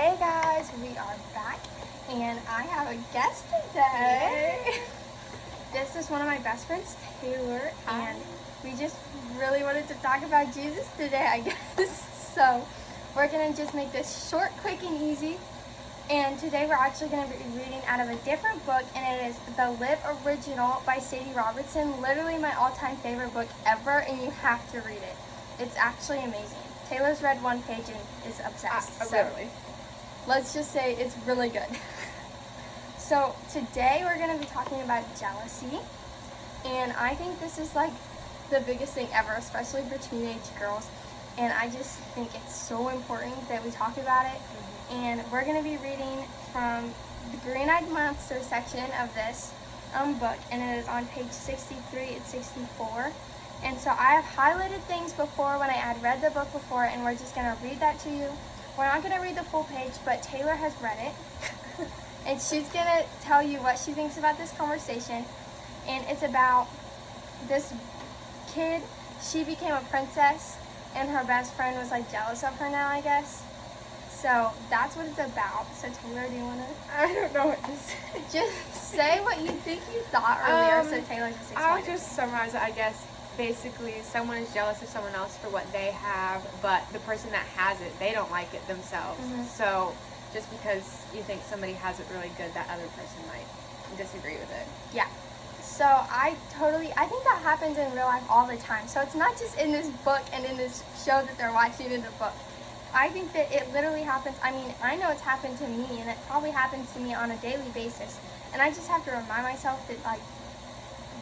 Hey guys, we are back and I have a guest today. Yay. This is one of my best friends, Taylor, and we just really wanted to talk about Jesus today, I guess. So we're going to just make this short, quick, and easy. And today we're actually going to be reading out of a different book, and it is The Live Original by Sadie Robertson. Literally my all-time favorite book ever, and you have to read it. It's actually amazing. Taylor's read one page and is obsessed. Literally. Let's just say it's really good. So today we're going to be talking about jealousy, and I think this is like the biggest thing ever, especially for teenage girls, and I just think it's so important that we talk about it. And we're going to be reading from the Green-Eyed Monster section of this book, and it is on page 63 and 64. And so I have highlighted things before when I had read the book before, and we're just going to read that to you. We're not going to read the full page, but Taylor has read it. And she's going to tell you what she thinks about this conversation. And it's about this kid. She became a princess, and her best friend was like jealous of her now, I guess. So that's what it's about. So Taylor, do you want to? I don't know what to say. Just say what you think you thought earlier, so Taylor just explain I'll it. just summarize it, I guess. Basically, someone is jealous of someone else for what they have, but the person that has it, they don't like it themselves. So just because you think somebody has it really good, that other person might disagree with it. Yeah. So I think that happens in real life all the time. So it's not just in this book and in this show that they're watching in the book. I think that it literally happens. I mean, I know it's happened to me, and it probably happens to me on a daily basis. And I just have to remind myself that, like,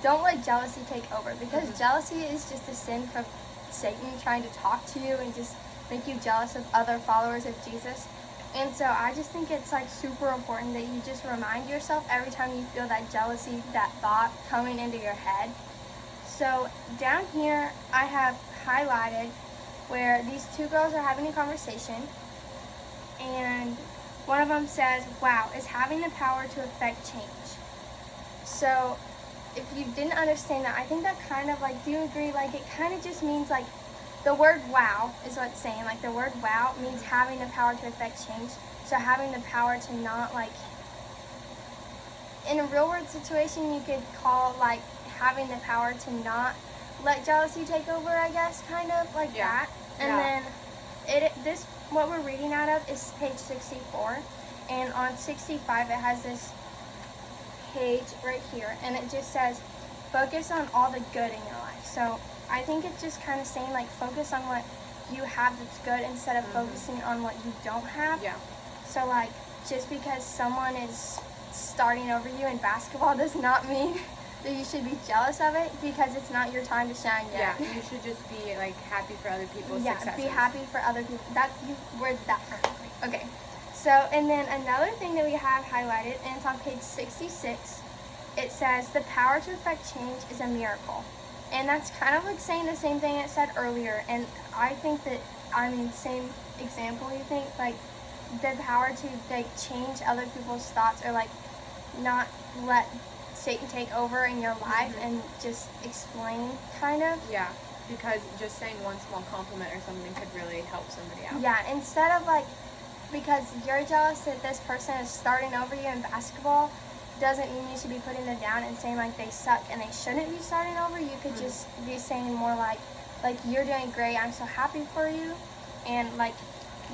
don't let jealousy take over, because jealousy is just a sin from Satan trying to talk to you and just make you jealous of other followers of Jesus. And so I just think it's like super important that you just remind yourself every time you feel that jealousy, that thought coming into your head. So down here I have highlighted where these two girls are having a conversation, and one of them says, "Wow, is having the power to affect change." So if you didn't understand that, I think that kind of like, do you agree? Like, it kind of just means like, the word wow is what it's saying. Like, the word wow means having the power to affect change. So having the power to not, like, in a real world situation, you could call like having the power to not let jealousy take over, I guess, kind of like that. And then this what we're reading out of is page 64, and on 65 it has this page right here, and it just says focus on all the good in your life. So I think it's just kind of saying, like, focus on what you have that's good instead of focusing on what you don't have. Yeah. So, like, just because someone is starting over you in basketball does not mean that you should be jealous of it, because it's not your time to shine yet. Yeah, you should just be, like, happy for other people's successes. Be happy for other people. That, you worded that perfectly. Okay. So, and then another thing that we have highlighted, and it's on page 66, it says, the power to affect change is a miracle. And that's kind of like saying the same thing it said earlier. And I think that, I mean, same example, you think, like, the power to, like, change other people's thoughts, or, like, not let Satan take over in your life and just explain, kind of. Yeah, because just saying one small compliment or something could really help somebody out. Yeah, instead of, like, because you're jealous that this person is starting over you in basketball, doesn't mean you should be putting them down and saying, like, they suck and they shouldn't be starting over. You could just be saying more like, you're doing great, I'm so happy for you, and, like,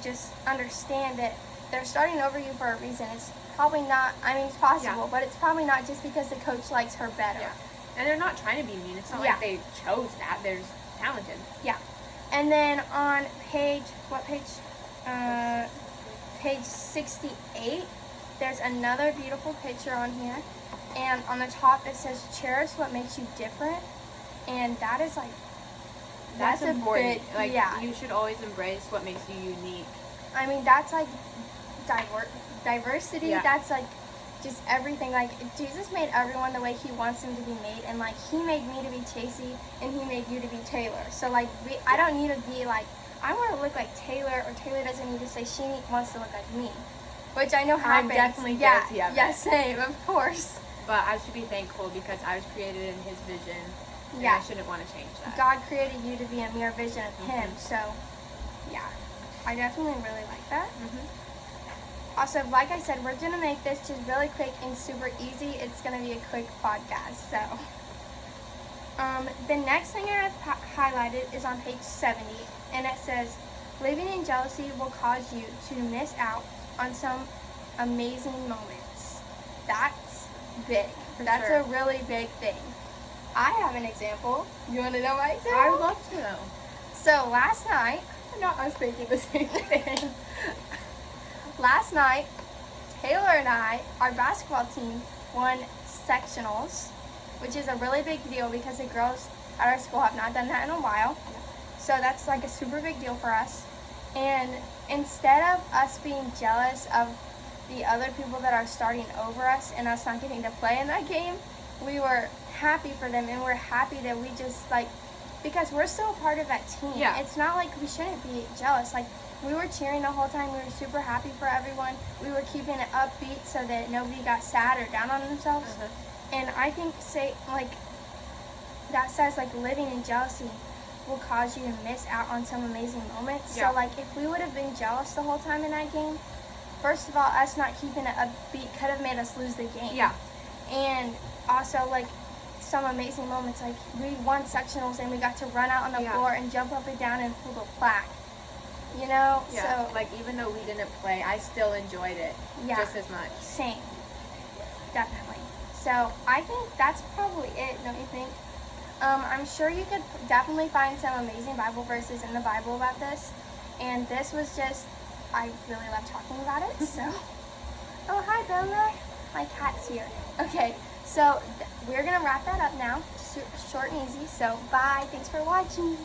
just understand that they're starting over you for a reason. It's probably not, I mean, it's possible, but it's probably not just because the coach likes her better. Yeah. And they're not trying to be mean. It's not like they chose that. They're just talented. Yeah. And then on page, what page? Page 68, there's another beautiful picture on here, and on the top it says, cherish what makes you different. And that is, like, That's important. Like, you should always embrace what makes you unique. I mean, that's like diversity. Yeah. That's like just everything. Like, Jesus made everyone the way he wants them to be made, and, like, he made me to be Chasey and he made you to be Taylor. So, like, I don't need to be like, I want to look like Taylor, or Taylor doesn't need to say she wants to look like me, which I know happens. I'm definitely guilty of it. Yeah, same, of course. But I should be thankful because I was created in his vision. And I shouldn't want to change that. God created you to be a mere vision of him, so yeah, I definitely really like that. Also, like I said, we're going to make this just really quick and super easy. It's going to be a quick podcast. So, the next thing I've highlighted is on page 70, and it says, living in jealousy will cause you to miss out on some amazing moments. That's big. That's sure. a really big thing. I have an example. You want to know my example? I would love to know. So last night, not us thinking the same thing. Last night, Taylor and I, our basketball team, won sectionals, which is a really big deal because the girls at our school have not done that in a while. So that's like a super big deal for us. And instead of us being jealous of the other people that are starting over us and us not getting to play in that game, we were happy for them, and we're happy that we just like, because we're still a part of that team. Yeah. It's not like we shouldn't be jealous. Like, we were cheering the whole time. We were super happy for everyone. We were keeping it upbeat so that nobody got sad or down on themselves. And I think that says like living in jealousy will cause you to miss out on some amazing moments. Yeah. So like if we would have been jealous the whole time in that game, first of all, us not keeping it upbeat could have made us lose the game. Yeah. And also like some amazing moments, like we won sectionals and we got to run out on the floor and jump up and down and hold a plaque. You know? Yeah. So like even though we didn't play, I still enjoyed it just as much. Same. Definitely. So I think that's probably it, don't you think? I'm sure you could definitely find some amazing Bible verses in the Bible about this. And this was just, I really love talking about it. So, oh, hi, Bella. My cat's here. Okay, so we're going to wrap that up now. Short and easy. So, bye. Thanks for watching.